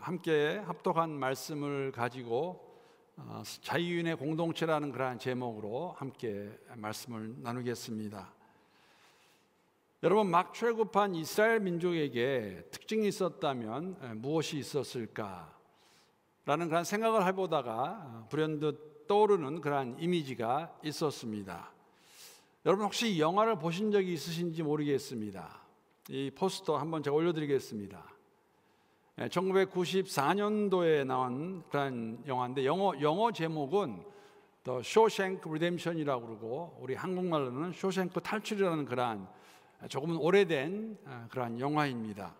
함께 합독한 말씀을 가지고 자유인의 공동체라는 그러한 제목으로 함께 말씀을 나누겠습니다. 여러분, 막 출애굽한 이스라엘 민족에게 특징이 있었다면 무엇이 있었을까? 라는 그런 생각을 해보다가 불현듯 떠오르는 그러한 이미지가 있었습니다. 여러분, 혹시 영화를 보신 적이 있으신지 모르겠습니다. 이 포스터 한번 제가 올려드리겠습니다. 1994년도에 나온 그런 영화인데 영어 제목은 The Shawshank Redemption이라고 그러고 우리 한국말로는 쇼생크 탈출이라는 그런 조금은 오래된 그런 영화입니다.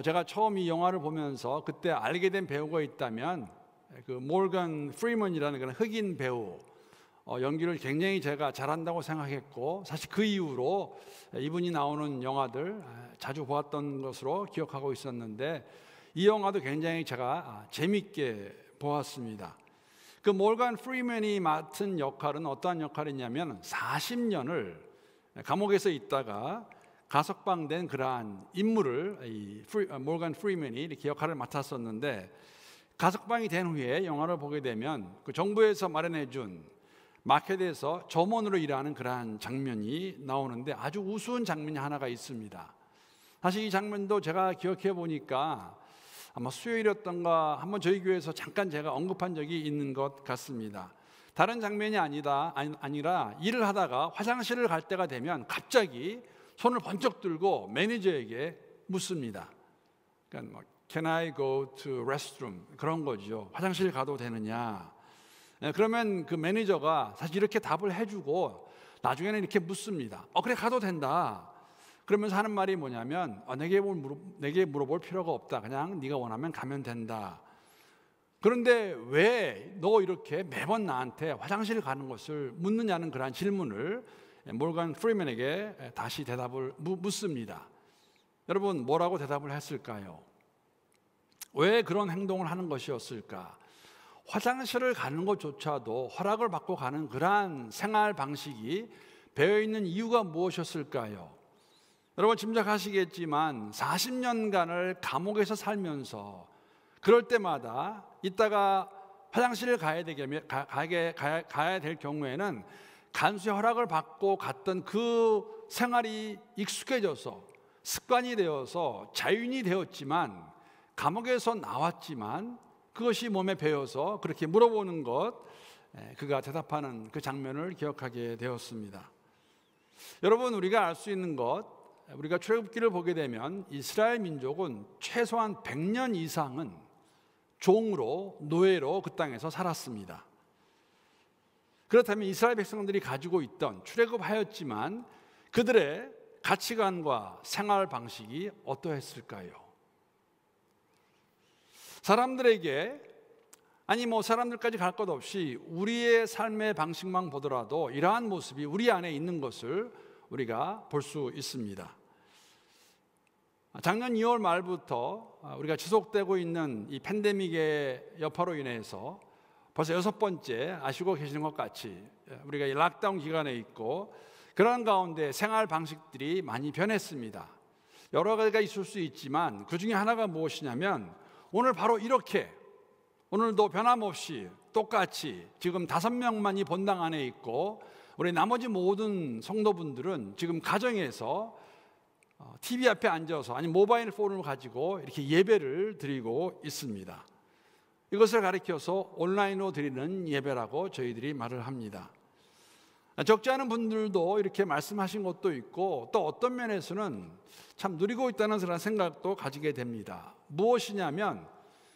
제가 처음 이 영화를 보면서 그때 알게 된 배우가 있다면 그 모건 프리먼이라는 그런 흑인 배우, 연기를 굉장히 제가 잘한다고 생각했고, 사실 그 이후로 이분이 나오는 영화들 자주 보았던 것으로 기억하고 있었는데, 이 영화도 굉장히 제가 재밌게 보았습니다. 그 모건 프리먼이 맡은 역할은 어떠한 역할이냐면 40년을 감옥에서 있다가 가석방된 그러한 인물을 모건 프리먼이 이렇게 역할을 맡았었는데, 가석방이 된 후에 영화를 보게 되면 그 정부에서 마련해준 마켓에서 점원으로 일하는 그러한 장면이 나오는데 아주 우스운 장면이 하나가 있습니다. 사실 이 장면도 제가 기억해 보니까 아마 수요일이었던가 한번 저희 교회에서 잠깐 제가 언급한 적이 있는 것 같습니다. 다른 장면이 아니라 일을 하다가 화장실을 갈 때가 되면 갑자기 손을 번쩍 들고 매니저에게 묻습니다. 그러니까 뭐, Can I go to restroom? 그런 거죠. 화장실 가도 되느냐? 그러면 그 매니저가 사실 이렇게 답을 해주고 나중에는 이렇게 묻습니다. 그래, 가도 된다. 그러면서 하는 말이 뭐냐면 내게 물어볼 필요가 없다. 그냥 네가 원하면 가면 된다. 그런데 왜 너 이렇게 매번 나한테 화장실 가는 것을 묻느냐는 그런 질문을 모건 프리먼에게 다시 대답을 묻습니다. 여러분, 뭐라고 대답을 했을까요? 왜 그런 행동을 하는 것이었을까? 화장실을 가는 것조차도 허락을 받고 가는 그러한 생활 방식이 배어있는 이유가 무엇이었을까요? 여러분, 짐작하시겠지만 40년간을 감옥에서 살면서 그럴 때마다 이따가 화장실을 가야 될 경우에는 간수의 허락을 받고 갔던 그 생활이 익숙해져서 습관이 되어서 자유인이 되었지만, 감옥에서 나왔지만 그것이 몸에 배어서 그렇게 물어보는 것, 그가 대답하는 그 장면을 기억하게 되었습니다. 여러분, 우리가 알 수 있는 것, 우리가 출애굽기를 보게 되면 이스라엘 민족은 최소한 100년 이상은 종으로, 노예로 그 땅에서 살았습니다. 그렇다면 이스라엘 백성들이 가지고 있던, 출애굽하였지만 그들의 가치관과 생활 방식이 어떠했을까요? 사람들에게, 사람들까지 갈 것 없이 우리의 삶의 방식만 보더라도 이러한 모습이 우리 안에 있는 것을 우리가 볼 수 있습니다. 작년 2월 말부터 우리가 지속되고 있는 이 팬데믹의 여파로 인해서 벌써 6번째 아시고 계시는 것 같이 우리가 이 락다운 기간에 있고, 그런 가운데 생활 방식들이 많이 변했습니다. 여러 가지가 있을 수 있지만 그 중에 하나가 무엇이냐면, 오늘 바로 이렇게 오늘도 변함없이 똑같이 지금 5명만이 본당 안에 있고, 우리 나머지 모든 성도분들은 지금 가정에서 TV 앞에 앉아서 아니 모바일 폰을 가지고 이렇게 예배를 드리고 있습니다. 이것을 가리켜서 온라인으로 드리는 예배라고 저희들이 말을 합니다. 적지 않은 분들도 이렇게 말씀하신 것도 있고, 또 어떤 면에서는 참 누리고 있다는 그런 생각도 가지게 됩니다. 무엇이냐면,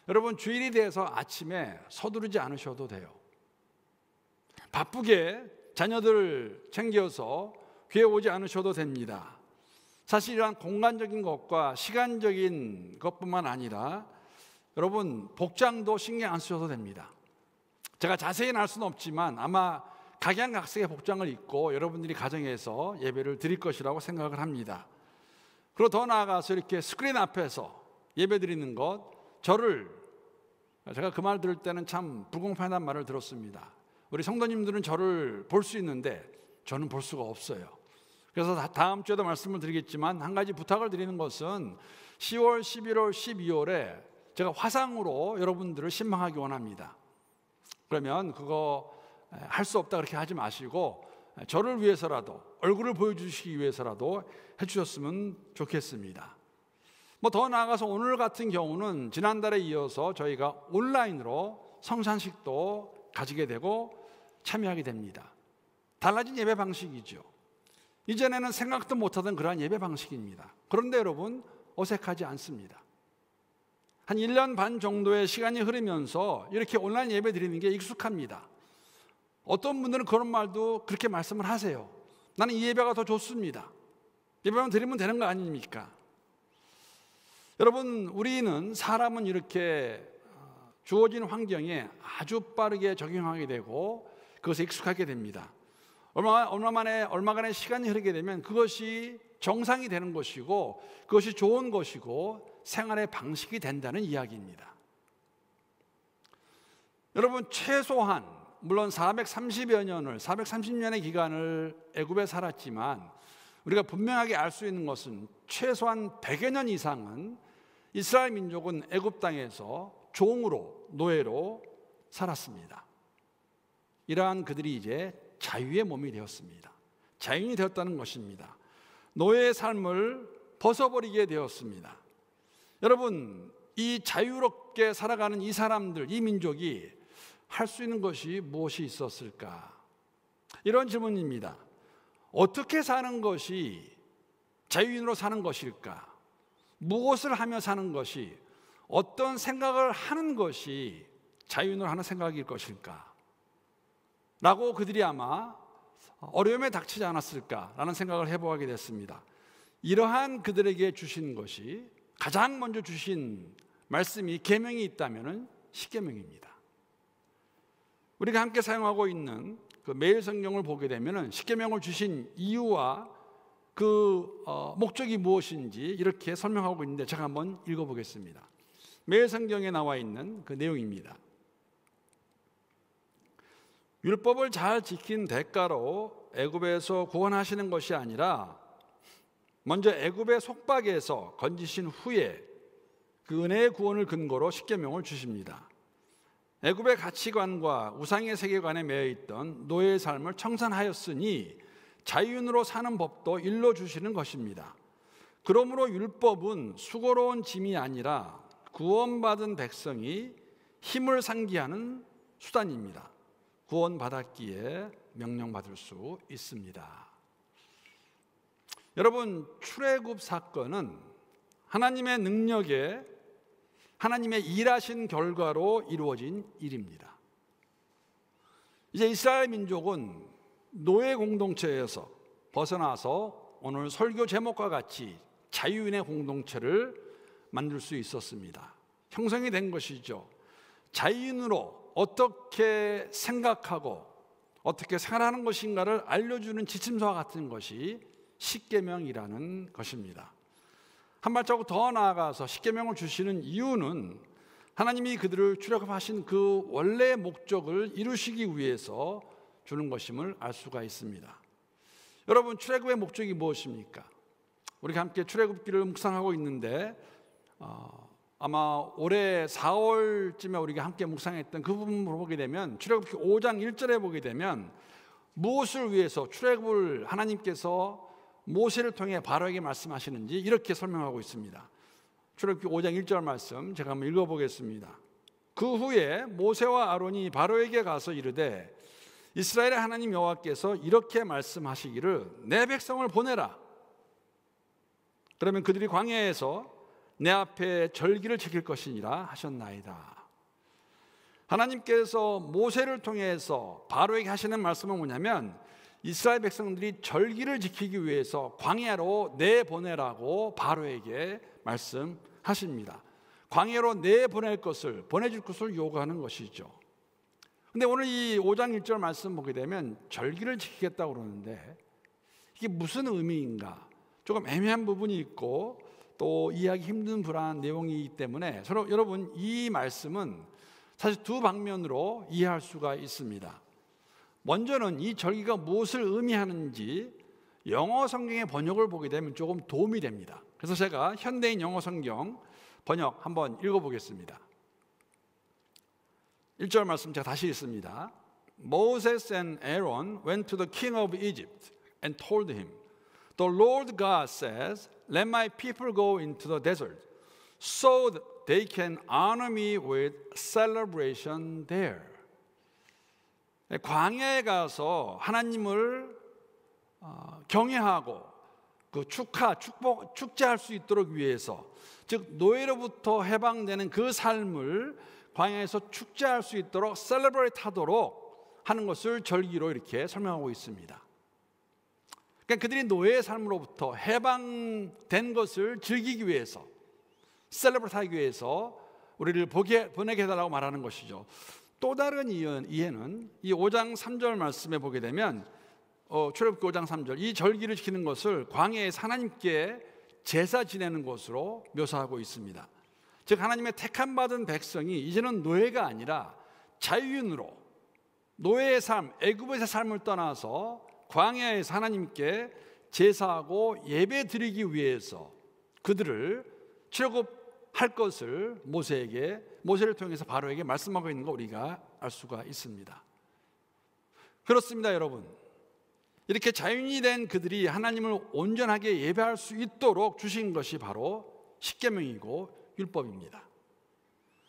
여러분, 주일이 돼서 아침에 서두르지 않으셔도 돼요. 바쁘게 자녀들 챙겨서 교회 오지 않으셔도 됩니다. 사실 이러한 공간적인 것과 시간적인 것뿐만 아니라 여러분, 복장도 신경 안 쓰셔도 됩니다. 제가 자세히는 알 수는 없지만 아마 각양각색의 복장을 입고 여러분들이 가정에서 예배를 드릴 것이라고 생각을 합니다. 그리고 더 나아가서 이렇게 스크린 앞에서 예배 드리는 것, 제가 그 말 들을 때는 참 불공평하다는 말을 들었습니다. 우리 성도님들은 저를 볼 수 있는데 저는 볼 수가 없어요. 그래서 다음 주에도 말씀을 드리겠지만 한 가지 부탁을 드리는 것은 10월, 11월, 12월에 제가 화상으로 여러분들을 신방하기 원합니다. 그러면 그거 할 수 없다 그렇게 하지 마시고 저를 위해서라도, 얼굴을 보여주시기 위해서라도 해주셨으면 좋겠습니다. 뭐 더 나아가서 오늘 같은 경우는 지난달에 이어서 저희가 온라인으로 성찬식도 가지게 되고 참여하게 됩니다. 달라진 예배 방식이죠. 이전에는 생각도 못하던 그러한 예배 방식입니다. 그런데 여러분, 어색하지 않습니다. 한 1년 반 정도의 시간이 흐르면서 이렇게 온라인 예배 드리는 게 익숙합니다. 어떤 분들은 그런 말도 그렇게 말씀을 하세요. 나는 이 예배가 더 좋습니다. 예배만 드리면 되는 거 아닙니까? 여러분, 우리는 사람은 이렇게 주어진 환경에 아주 빠르게 적용하게 되고 그것에 익숙하게 됩니다. 얼마간의 시간이 흐르게 되면 그것이 정상이 되는 것이고 그것이 좋은 것이고 생활의 방식이 된다는 이야기입니다. 여러분, 최소한 물론 430년의 기간을 애굽에 살았지만 우리가 분명하게 알 수 있는 것은 최소한 100여 년 이상은 이스라엘 민족은 애굽 땅에서 종으로, 노예로 살았습니다. 이러한 그들이 이제 자유의 몸이 되었습니다. 자유인이 되었다는 것입니다. 노예의 삶을 벗어버리게 되었습니다. 여러분, 이 자유롭게 살아가는 이 사람들, 이 민족이 할 수 있는 것이 무엇이 있었을까? 이런 질문입니다. 어떻게 사는 것이 자유인으로 사는 것일까? 무엇을 하며 사는 것이, 어떤 생각을 하는 것이 자유인으로 하는 생각일 것일까? 라고 그들이 아마 어려움에 닥치지 않았을까라는 생각을 해보게 됐습니다. 이러한 그들에게 주신 것이, 가장 먼저 주신 말씀이 계명이 있다면 십계명입니다. 우리가 함께 사용하고 있는 그 매일 성경을 보게 되면 십계명을 주신 이유와 그 목적이 무엇인지 이렇게 설명하고 있는데 제가 한번 읽어보겠습니다. 매일 성경에 나와 있는 그 내용입니다. 율법을 잘 지킨 대가로 애굽에서 구원하시는 것이 아니라 먼저 애굽의 속박에서 건지신 후에 그 은혜의 구원을 근거로 십계명을 주십니다. 애굽의 가치관과 우상의 세계관에 매여 있던 노예의 삶을 청산하였으니 자유인으로 사는 법도 일러주시는 것입니다. 그러므로 율법은 수고로운 짐이 아니라 구원받은 백성이 힘을 상기하는 수단입니다. 구원받았기에 명령받을 수 있습니다. 여러분, 출애굽 사건은 하나님의 능력에, 하나님의 일하신 결과로 이루어진 일입니다. 이제 이스라엘 민족은 노예 공동체에서 벗어나서 오늘 설교 제목과 같이 자유인의 공동체를 만들 수 있었습니다. 형성이 된 것이죠. 자유인으로 어떻게 생각하고 어떻게 생활하는 것인가를 알려주는 지침서와 같은 것이 십계명이라는 것입니다. 한 발자국 더 나아가서 십계명을 주시는 이유는 하나님이 그들을 출애굽하신 그 원래의 목적을 이루시기 위해서 주는 것임을 알 수가 있습니다. 여러분, 출애굽의 목적이 무엇입니까? 우리가 함께 출애굽기를 묵상하고 있는데 아마 올해 4월쯤에 우리가 함께 묵상했던 그 부분을 보게 되면 출애굽기 5장 1절에 보게 되면 무엇을 위해서 출애굽을 하나님께서 모세를 통해 바로에게 말씀하시는지 이렇게 설명하고 있습니다. 출애굽기 5장 1절 말씀 제가 한번 읽어보겠습니다. 그 후에 모세와 아론이 바로에게 가서 이르되 이스라엘의 하나님 여호와께서 이렇게 말씀하시기를 내 백성을 보내라. 그러면 그들이 광야에서 내 앞에 절기를 지킬 것이니라 하셨나이다. 하나님께서 모세를 통해서 바로에게 하시는 말씀은 뭐냐면 이스라엘 백성들이 절기를 지키기 위해서 광야로 내보내라고 바로에게 말씀하십니다. 광야로 내보낼 것을, 보내줄 것을 요구하는 것이죠. 근데 오늘 이 5장 1절 말씀 보게 되면 절기를 지키겠다고 그러는데 이게 무슨 의미인가? 조금 애매한 부분이 있고 또 이해하기 힘든 불안한 내용이기 때문에 여러분, 이 말씀은 사실 두 방면으로 이해할 수가 있습니다. 먼저는 이 절기가 무엇을 의미하는지 영어 성경의 번역을 보게 되면 조금 도움이 됩니다. 그래서 제가 현대인 영어 성경 번역 한번 읽어보겠습니다. 1절 말씀 제가 다시 읽습니다. Moses and Aaron went to the king of Egypt and told him, The Lord God says, Let my people go into the desert, so that they can honor me with celebration there. 광야에 가서 하나님을 경외하고 그 축제할 수 있도록 위해서, 즉 노예로부터 해방되는 그 삶을 광야에서 축제할 수 있도록 셀러브레이트 하도록 하는 것을 절기로 이렇게 설명하고 있습니다. 그러니까 그들이 노예의 삶으로부터 해방된 것을 즐기기 위해서, 셀러브레이트 하기 위해서 우리를 보내게 해달라고 말하는 것이죠. 또 다른 이해는 이 5장 3절 말씀에 보게 되면 출애굽기 5장 3절, 이 절기를 지키는 것을 광야에서 하나님께 제사 지내는 것으로 묘사하고 있습니다. 즉 하나님의 택함 받은 백성이 이제는 노예가 아니라 자유인으로 노예의 삶, 애굽에서의 삶을 떠나서 광야에서 하나님께 제사하고 예배 드리기 위해서 그들을 출애굽할 것을 모세를 통해서 바로에게 말씀하고 있는 거 우리가 알 수가 있습니다. 그렇습니다, 여러분. 이렇게 자유인이 된 그들이 하나님을 온전하게 예배할 수 있도록 주신 것이 바로 십계명이고 율법입니다.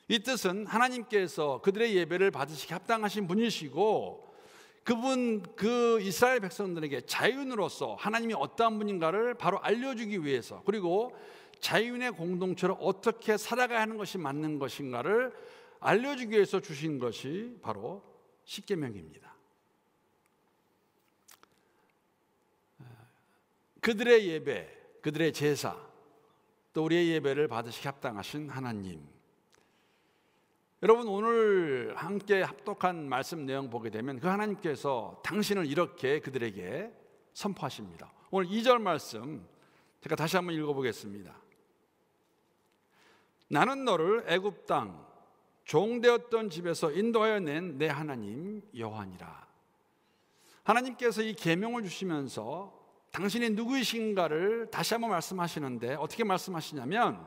이 뜻은 하나님께서 그들의 예배를 받으시기 합당하신 분이시고 그 이스라엘 백성들에게 자유인으로서 하나님이 어떠한 분인가를 바로 알려주기 위해서, 그리고 자유인의 공동체로 어떻게 살아가야 하는 것이 맞는 것인가를 알려주기 위해서 주신 것이 바로 십계명입니다. 그들의 예배, 그들의 제사, 또 우리의 예배를 받으시기 합당하신 하나님. 여러분, 오늘 함께 합독한 말씀 내용 보게 되면 그 하나님께서 당신을 이렇게 그들에게 선포하십니다. 오늘 2절 말씀 제가 다시 한번 읽어보겠습니다. 나는 너를 애굽 땅 종되었던 집에서 인도하여 낸 내 하나님 여호와니라. 하나님께서 이 계명을 주시면서 당신이 누구이신가를 다시 한번 말씀하시는데, 어떻게 말씀하시냐면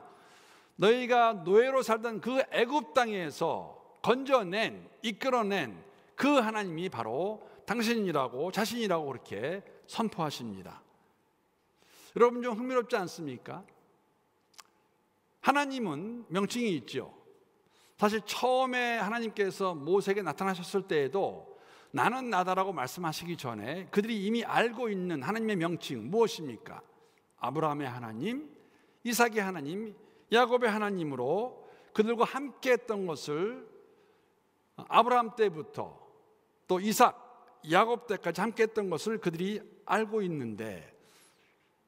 너희가 노예로 살던 그 애굽 땅에서 건져낸, 이끌어낸 그 하나님이 바로 당신이라고, 자신이라고 그렇게 선포하십니다. 여러분, 좀 흥미롭지 않습니까? 하나님은 명칭이 있죠. 사실 처음에 하나님께서 모세에게 나타나셨을 때에도 나는 나다라고 말씀하시기 전에 그들이 이미 알고 있는 하나님의 명칭 무엇입니까? 아브라함의 하나님, 이삭의 하나님, 야곱의 하나님으로 그들과 함께 했던 것을 아브라함 때부터 또 이삭, 야곱 때까지 함께 했던 것을 그들이 알고 있는데,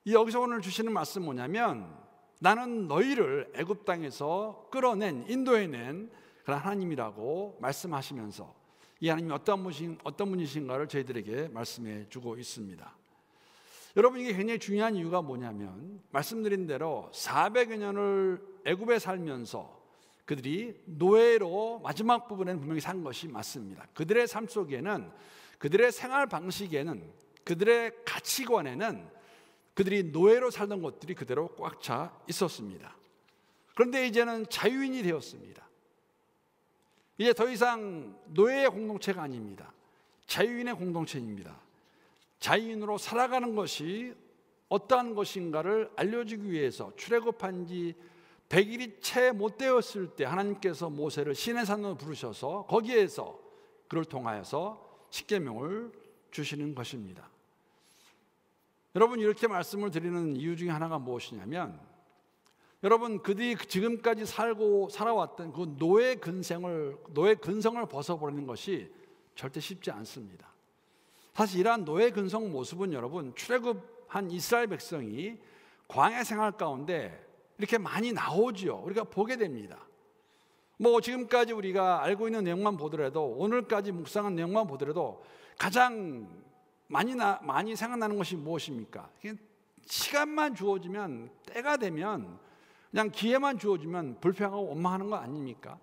여기서 오늘 주시는 말씀은 뭐냐면 나는 너희를 애굽 땅에서 끌어낸, 인도해낸 그런 하나님이라고 말씀하시면서 이 하나님이 어떤 분이신가를 저희들에게 말씀해 주고 있습니다. 여러분, 이게 굉장히 중요한 이유가 뭐냐면 말씀드린 대로 400여 년을 애굽에 살면서 그들이 노예로 마지막 부분에는 분명히 산 것이 맞습니다. 그들의 삶 속에는, 그들의 생활 방식에는, 그들의 가치관에는 그들이 노예로 살던 것들이 그대로 꽉 차 있었습니다. 그런데 이제는 자유인이 되었습니다. 이제 더 이상 노예의 공동체가 아닙니다. 자유인의 공동체입니다. 자유인으로 살아가는 것이 어떠한 것인가를 알려주기 위해서 출애굽한 지 100일이 채 못 되었을 때 하나님께서 모세를 시내산으로 부르셔서 거기에서 그를 통하여서 십계명을 주시는 것입니다. 여러분, 이렇게 말씀을 드리는 이유 중에 하나가 무엇이냐면, 여러분, 그들이 지금까지 살아왔던 그 노예 근성을 벗어버리는 것이 절대 쉽지 않습니다. 사실 이러한 노예 근성 모습은 여러분, 출애굽한 이스라엘 백성이 광야 생활 가운데 이렇게 많이 나오죠. 우리가 보게 됩니다. 지금까지 우리가 알고 있는 내용만 보더라도, 오늘까지 묵상한 내용만 보더라도 가장 많이 생각나는 것이 무엇입니까? 시간만 주어지면, 때가 되면, 그냥 기회만 주어지면 불평하고 원망하는 거 아닙니까?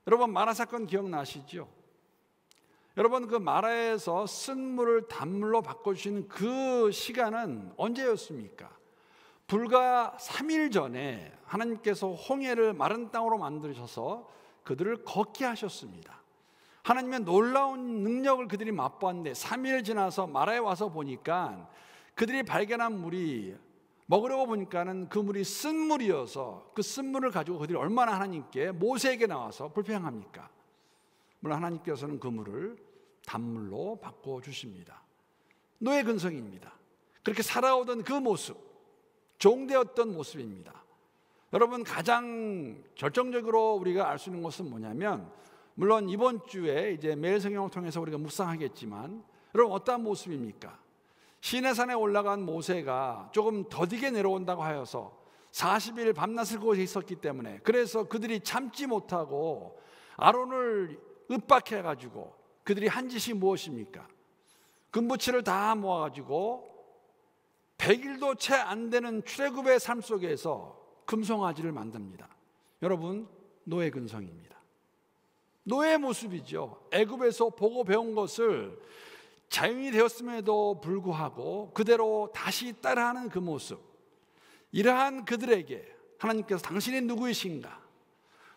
여러분, 마라 사건 기억나시죠? 여러분, 그 마라에서 쓴물을 단물로 바꿔주시는 그 시간은 언제였습니까? 불과 3일 전에 하나님께서 홍해를 마른 땅으로 만드셔서 그들을 걷게 하셨습니다. 하나님의 놀라운 능력을 그들이 맛보았는데 3일 지나서 마라에 와서 보니까 그들이 발견한 물이 먹으려고 보니까는 그 물이 쓴물이어서 그 쓴물을 가지고 그들이 얼마나 하나님께 모세에게 나와서 불평합니까? 물론 하나님께서는 그 물을 단물로 바꿔주십니다. 노예 근성입니다. 그렇게 살아오던 그 모습, 종되었던 모습입니다. 여러분, 가장 결정적으로 우리가 알 수 있는 것은 뭐냐면, 물론 이번 주에 이제 매일 성경을 통해서 우리가 묵상하겠지만, 여러분 어떠한 모습입니까? 시내산에 올라간 모세가 조금 더디게 내려온다고 하여서 40일 밤낮을 그곳에 있었기 때문에, 그래서 그들이 참지 못하고 아론을 윽박해 가지고 그들이 한 짓이 무엇입니까? 금부치를 다 모아가지고 100일도 채 안 되는 출애굽의 삶 속에서 금송아지를 만듭니다. 여러분, 노예 근성입니다. 노예의 모습이죠. 애굽에서 보고 배운 것을 자유인이 되었음에도 불구하고 그대로 다시 따라하는 그 모습. 이러한 그들에게 하나님께서 당신이 누구이신가?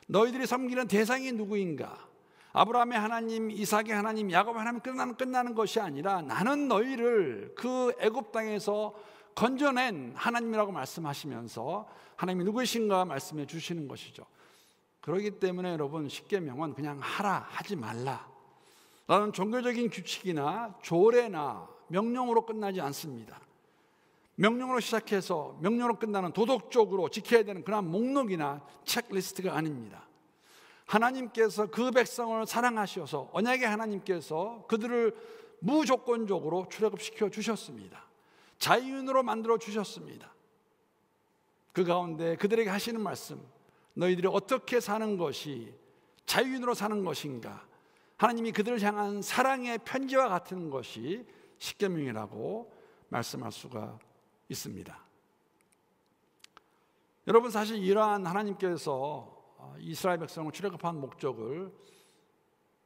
너희들이 섬기는 대상이 누구인가? 아브라함의 하나님, 이삭의 하나님, 야곱의 하나님 끝나는 것이 아니라 나는 너희를 그 애굽 땅에서 건져낸 하나님이라고 말씀하시면서 하나님이 누구이신가 말씀해 주시는 것이죠. 그렇기 때문에 여러분, 십계명은 그냥 하라, 하지 말라 라는 종교적인 규칙이나 조례나 명령으로 끝나지 않습니다. 명령으로 시작해서 명령으로 끝나는 도덕적으로 지켜야 되는 그런 목록이나 체크리스트가 아닙니다. 하나님께서 그 백성을 사랑하셔서 언약의 하나님께서 그들을 무조건적으로 출애굽시켜 주셨습니다. 자유인으로 만들어 주셨습니다. 그 가운데 그들에게 하시는 말씀, 너희들이 어떻게 사는 것이 자유인으로 사는 것인가? 하나님이 그들을 향한 사랑의 편지와 같은 것이 십계명이라고 말씀할 수가 있습니다. 여러분, 사실 이러한 하나님께서 이스라엘 백성을 출애굽한 목적을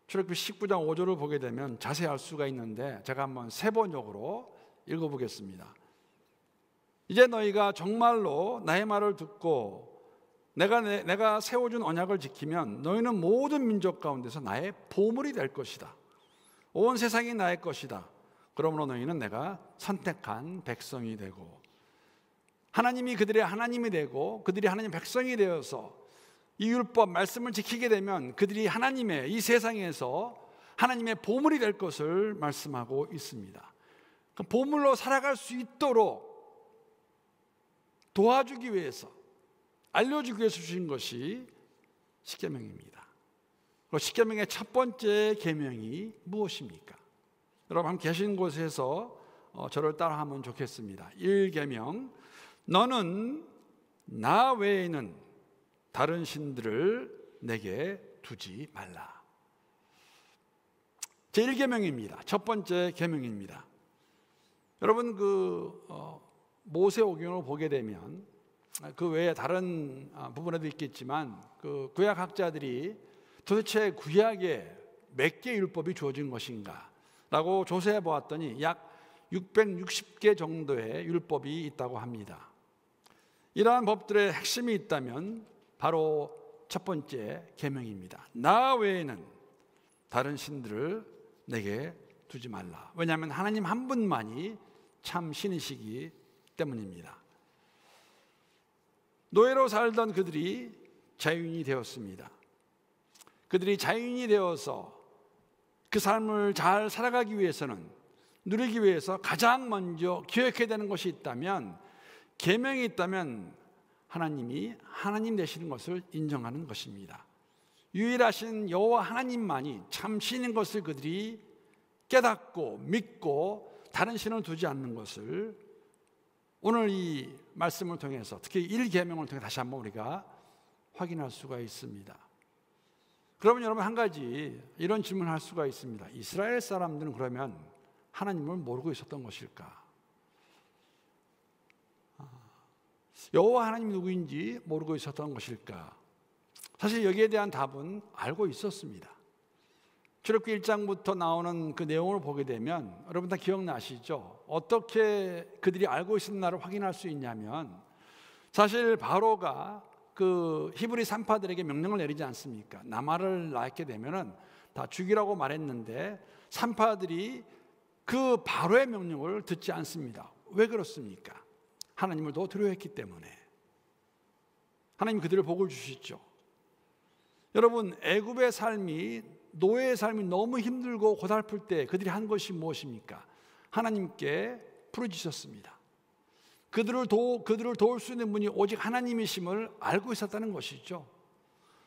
출애굽기 19장 5절을 보게 되면 자세히 알 수가 있는데, 제가 한번 세번역으로 읽어보겠습니다. 이제 너희가 정말로 나의 말을 듣고 내가 세워준 언약을 지키면 너희는 모든 민족 가운데서 나의 보물이 될 것이다. 온 세상이 나의 것이다. 그러므로 너희는 내가 선택한 백성이 되고, 하나님이 그들의 하나님이 되고 그들이 하나님 백성이 되어서 이 율법 말씀을 지키게 되면 그들이 하나님의 이 세상에서 하나님의 보물이 될 것을 말씀하고 있습니다. 그 보물로 살아갈 수 있도록 도와주기 위해서, 알려주기 위해서 주신 것이 십계명입니다. 그리고 십계명의 첫 번째 계명이 무엇입니까? 여러분, 함께 계신 곳에서 저를 따라하면 좋겠습니다. 1계명, 너는 나 외에는 다른 신들을 내게 두지 말라. 제1계명입니다. 첫 번째 계명입니다. 여러분, 모세오경을 보게 되면 그 외에 다른 부분에도 있겠지만 그 구약학자들이 도대체 구약에 몇 개의 율법이 주어진 것인가 라고 조사해 보았더니 약 660개 정도의 율법이 있다고 합니다. 이러한 법들의 핵심이 있다면 바로 첫 번째 계명입니다. 나 외에는 다른 신들을 내게 두지 말라. 왜냐하면 하나님 한 분만이 참 신이시기 때문입니다. 노예로 살던 그들이 자유인이 되었습니다. 그들이 자유인이 되어서 그 삶을 잘 살아가기 위해서는, 누리기 위해서 가장 먼저 기억해야 되는 것이 있다면, 계명이 있다면 하나님이 하나님 되시는 것을 인정하는 것입니다. 유일하신 여호와 하나님만이 참 신인 것을 그들이 깨닫고 믿고 다른 신을 두지 않는 것을 오늘 이 말씀을 통해서, 특히 1계명을 통해 다시 한번 우리가 확인할 수가 있습니다. 그러면 여러분, 한 가지 이런 질문을 할 수가 있습니다. 이스라엘 사람들은 그러면 하나님을 모르고 있었던 것일까? 여호와 하나님이 누구인지 모르고 있었던 것일까? 사실 여기에 대한 답은 알고 있었습니다. 출애굽기 1장부터 나오는 그 내용을 보게 되면 여러분 다 기억나시죠? 어떻게 그들이 알고 있었나를 확인할 수 있냐면, 사실 바로가 그 히브리 산파들에게 명령을 내리지 않습니까? 남아를 낳게 되면은 다 죽이라고 말했는데 산파들이 그 바로의 명령을 듣지 않습니다. 왜 그렇습니까? 하나님을 더 두려워했기 때문에. 하나님 그들을 복을 주시죠. 여러분, 애굽의 삶이, 노예의 삶이 너무 힘들고 고달플 때 그들이 한 것이 무엇입니까? 하나님께 부르짖었습니다. 그들을 도울 수 있는 분이 오직 하나님이심을 알고 있었다는 것이죠.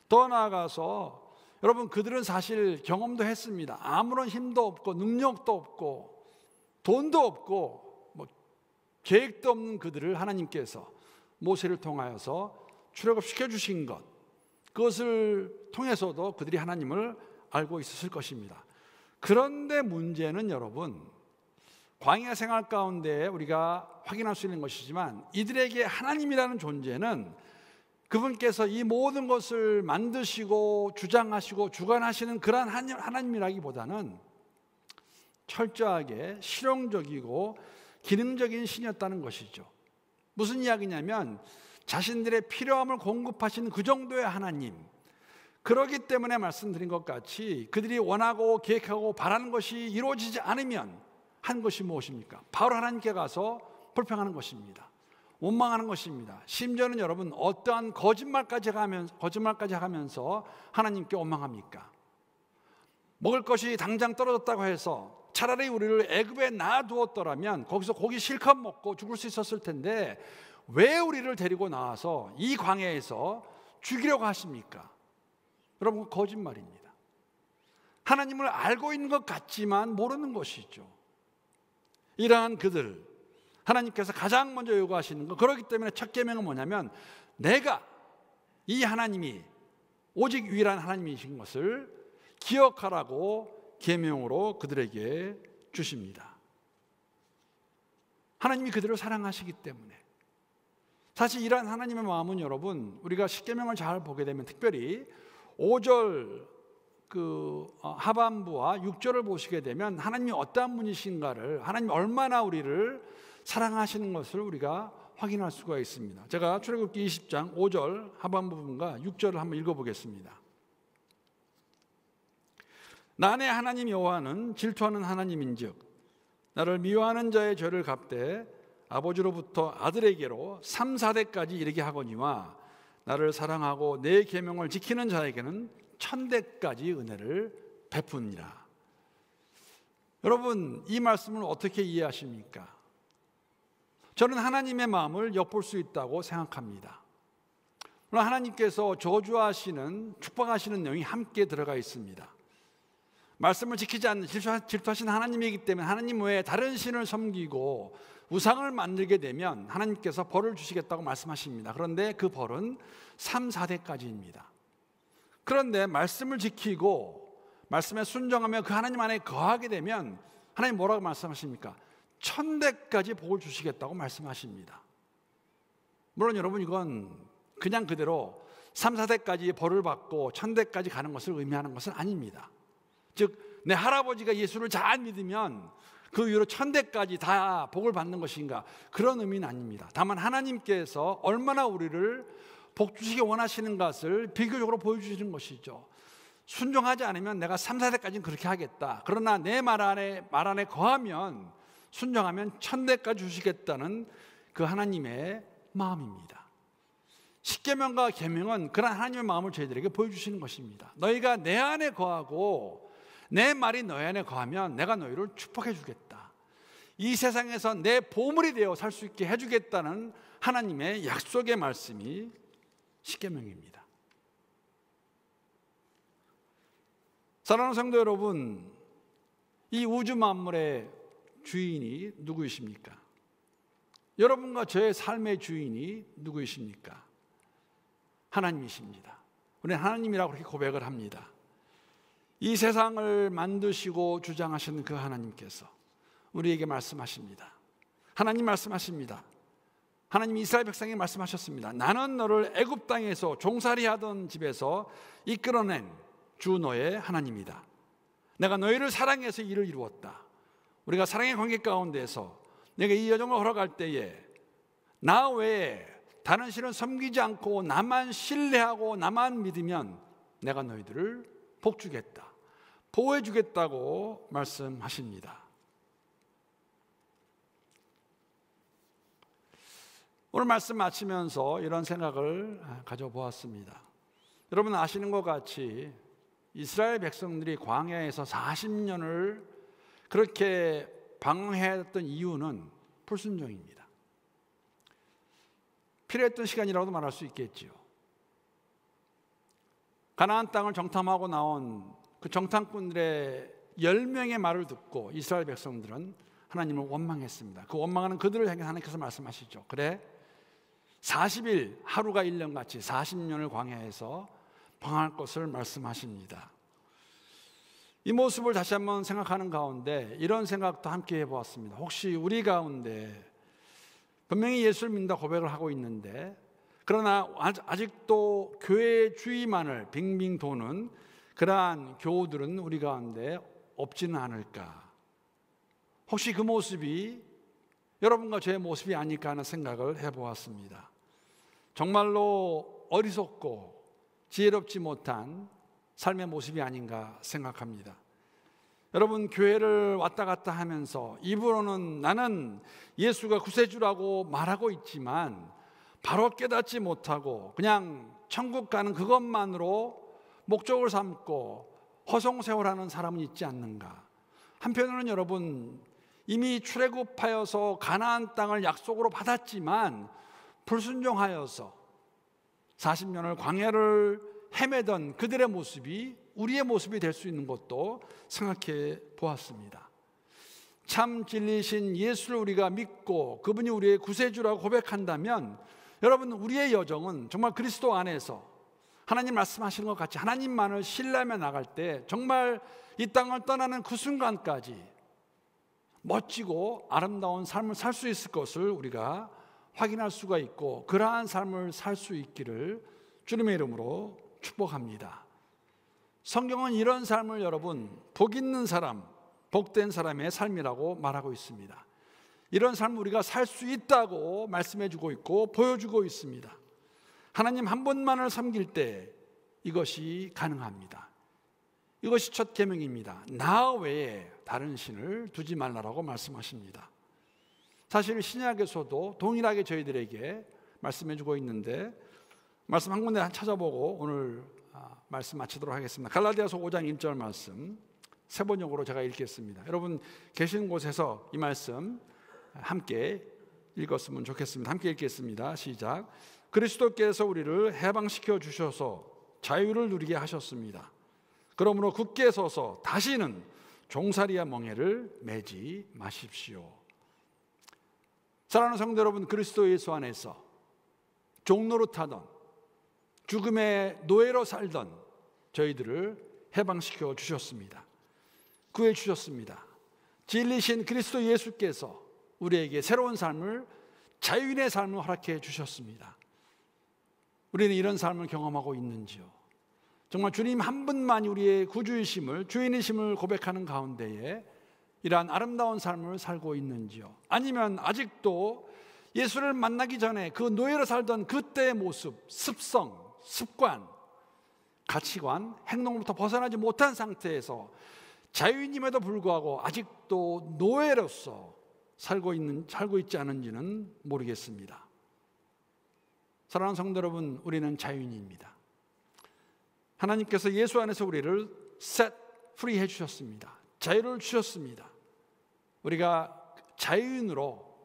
더 나아가서 여러분, 그들은 사실 경험도 했습니다. 아무런 힘도 없고 능력도 없고 돈도 없고 계획도 없는 그들을 하나님께서 모세를 통하여서 출애굽시켜 주신 것, 그것을 통해서도 그들이 하나님을 알고 있었을 것입니다. 그런데 문제는 여러분, 광야 생활 가운데 우리가 확인할 수 있는 것이지만 이들에게 하나님이라는 존재는 그분께서 이 모든 것을 만드시고 주장하시고 주관하시는 그러한 하나님이라기보다는 철저하게 실용적이고 기능적인 신이었다는 것이죠. 무슨 이야기냐면 자신들의 필요함을 공급하시는 그 정도의 하나님, 그렇기 때문에 말씀드린 것 같이 그들이 원하고 계획하고 바라는 것이 이루어지지 않으면 한 것이 무엇입니까? 바로 하나님께 가서 불평하는 것입니다. 원망하는 것입니다. 심지어는 여러분 어떠한 거짓말까지 하면서 하나님께 원망합니까? 먹을 것이 당장 떨어졌다고 해서 차라리 우리를 애굽에 놔두었더라면 거기서 고기 실컷 먹고 죽을 수 있었을 텐데 왜 우리를 데리고 나와서 이 광야에서 죽이려고 하십니까? 여러분, 거짓말입니다. 하나님을 알고 있는 것 같지만 모르는 것이죠. 이러한 그들, 하나님께서 가장 먼저 요구하시는 것, 그렇기 때문에 첫 계명은 뭐냐면 내가 이 하나님이 오직 유일한 하나님이신 것을 기억하라고 계명으로 그들에게 주십니다. 하나님이 그들을 사랑하시기 때문에. 사실 이러한 하나님의 마음은 여러분, 우리가 십계명을 잘 보게 되면 특별히 5절 하반부와 6절을 보시게 되면 하나님이 어떠한 분이신가를, 하나님이 얼마나 우리를 사랑하시는 것을 우리가 확인할 수가 있습니다. 제가 출애굽기 20장 5절 하반부 부분과 6절을 한번 읽어보겠습니다. 나의 하나님 여호와는 질투하는 하나님인즉 나를 미워하는 자의 죄를 갚되 아버지로부터 아들에게로 3, 4대까지 이르게 하거니와 나를 사랑하고 내 계명을 지키는 자에게는 1000대까지 은혜를 베푸니라. 여러분, 이 말씀을 어떻게 이해하십니까? 저는 하나님의 마음을 엿볼 수 있다고 생각합니다. 물론 하나님께서 저주하시는, 축복하시는 내용이 함께 들어가 있습니다. 말씀을 지키지 않는 질투하신 하나님이기 때문에 하나님 외에 다른 신을 섬기고 우상을 만들게 되면 하나님께서 벌을 주시겠다고 말씀하십니다. 그런데 그 벌은 3, 4대까지입니다. 그런데 말씀을 지키고 말씀에 순종하며 그 하나님 안에 거하게 되면 하나님 뭐라고 말씀하십니까? 1000대까지 복을 주시겠다고 말씀하십니다. 물론 여러분, 이건 그냥 그대로 3, 4대까지 벌을 받고 1000대까지 가는 것을 의미하는 것은 아닙니다. 즉, 내 할아버지가 예수를 잘 믿으면 그 이후로 1000대까지 다 복을 받는 것인가, 그런 의미는 아닙니다. 다만 하나님께서 얼마나 우리를 복 주시기 원하시는 것을 비교적으로 보여주시는 것이죠. 순종하지 않으면 내가 3, 4대까지는 그렇게 하겠다. 그러나 내 말 안에 거하면, 순종하면 1000대까지 주시겠다는 그 하나님의 마음입니다. 십계명과 계명은 그런 하나님의 마음을 저희들에게 보여주시는 것입니다. 너희가 내 안에 거하고 내 말이 너희 안에 거하면 내가 너희를 축복해 주겠다. 이 세상에서 내 보물이 되어 살 수 있게 해주겠다는 하나님의 약속의 말씀이 십계명입니다. 사랑하는 성도 여러분, 이 우주 만물의 주인이 누구이십니까? 여러분과 저의 삶의 주인이 누구이십니까? 하나님이십니다. 우리는 하나님이라고 그렇게 고백을 합니다. 이 세상을 만드시고 주장하시는 그 하나님께서 우리에게 말씀하십니다. 하나님 말씀하십니다. 하나님 이스라엘 백성에게 말씀하셨습니다. 나는 너를 애굽 땅에서 종살이하던 집에서 이끌어낸 주 너의 하나님이다. 내가 너희를 사랑해서 이를 이루었다. 우리가 사랑의 관계 가운데서 내가 이 여정을 걸어갈 때에 나 외에 다른 신을 섬기지 않고 나만 신뢰하고 나만 믿으면 내가 너희들을 복주겠다, 보호해 주겠다고 말씀하십니다. 오늘 말씀 마치면서 이런 생각을 가져보았습니다. 여러분 아시는 것 같이 이스라엘 백성들이 광야에서 40년을 그렇게 방황했던 이유는 불순종입니다. 필요했던 시간이라고도 말할 수 있겠지요. 가나안 땅을 정탐하고 나온 그 정탐꾼들의 10명의 말을 듣고 이스라엘 백성들은 하나님을 원망했습니다. 그 원망하는 그들을 향해 하나님께서 말씀하시죠. 그래, 40일, 하루가 1년같이 40년을 광야에서 방황할 것을 말씀하십니다. 이 모습을 다시 한번 생각하는 가운데 이런 생각도 함께 해보았습니다. 혹시 우리 가운데 분명히 예수를 믿는다 고백을 하고 있는데, 그러나 아직도 교회 주위만을 빙빙 도는 그러한 교우들은 우리 가운데 없지는 않을까? 혹시 그 모습이 여러분과 저의 모습이 아닐까 하는 생각을 해보았습니다. 정말로 어리석고 지혜롭지 못한 삶의 모습이 아닌가 생각합니다. 여러분, 교회를 왔다 갔다 하면서 입으로는 나는 예수가 구세주라고 말하고 있지만 바로 깨닫지 못하고 그냥 천국 가는 그것만으로 목적을 삼고 허송세월하는 사람은 있지 않는가? 한편으로는 여러분, 이미 출애굽하여서 가나안 땅을 약속으로 받았지만 불순종하여서 40년을 광야를 헤매던 그들의 모습이 우리의 모습이 될 수 있는 것도 생각해 보았습니다. 참 진리신 예수를 우리가 믿고 그분이 우리의 구세주라고 고백한다면 여러분, 우리의 여정은 정말 그리스도 안에서 하나님 말씀하시는 것 같이 하나님만을 신뢰하며 나갈 때 정말 이 땅을 떠나는 그 순간까지 멋지고 아름다운 삶을 살 수 있을 것을 우리가 확인할 수가 있고, 그러한 삶을 살 수 있기를 주님의 이름으로 축복합니다. 성경은 이런 삶을 여러분, 복 있는 사람, 복된 사람의 삶이라고 말하고 있습니다. 이런 삶을 우리가 살 수 있다고 말씀해 주고 있고 보여주고 있습니다. 하나님 한 분만을 섬길 때 이것이 가능합니다. 이것이 첫 계명입니다. 나 외에 다른 신을 두지 말라라고 말씀하십니다. 사실 신약에서도 동일하게 저희들에게 말씀해 주고 있는데, 말씀 한 군데 찾아보고 오늘 말씀 마치도록 하겠습니다. 갈라디아서 5장 1절 말씀 세 번역으로 제가 읽겠습니다. 여러분 계신 곳에서 이 말씀 함께 읽었으면 좋겠습니다. 함께 읽겠습니다. 시작. 그리스도께서 우리를 해방시켜 주셔서 자유를 누리게 하셨습니다. 그러므로 굳게 서서 다시는 종살이와 멍에를 매지 마십시오. 사랑하는 성도 여러분, 그리스도 예수 안에서 종노릇하던 죽음의 노예로 살던 저희들을 해방시켜 주셨습니다. 구해 주셨습니다. 진리신 그리스도 예수께서 우리에게 새로운 삶을, 자유인의 삶을 허락해 주셨습니다. 우리는 이런 삶을 경험하고 있는지요? 정말 주님 한 분만이 우리의 구주이심을, 주인이심을 고백하는 가운데에 이러한 아름다운 삶을 살고 있는지요? 아니면 아직도 예수를 만나기 전에 그 노예로 살던 그때의 모습, 습성, 습관, 가치관, 행동부터 벗어나지 못한 상태에서 자유인임에도 불구하고 아직도 노예로서 살고 있지 않은지는 모르겠습니다. 사랑하는 성도 여러분, 우리는 자유인입니다. 하나님께서 예수 안에서 우리를 set free 해주셨습니다. 자유를 주셨습니다. 우리가 자유인으로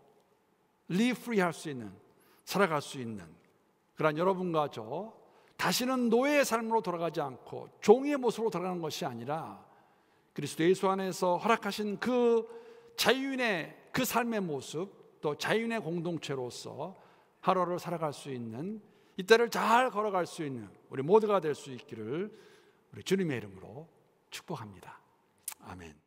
live free 할 수 있는, 살아갈 수 있는 그러한 여러분과 저 다시는 노예의 삶으로 돌아가지 않고 종의 모습으로 돌아가는 것이 아니라 그리스도 예수 안에서 허락하신 그 자유인의 그 삶의 모습, 또 자유인의 공동체로서 하루를 살아갈 수 있는, 이 때를 잘 걸어갈 수 있는 우리 모두가 될 수 있기를 우리 주님의 이름으로 축복합니다. 아멘.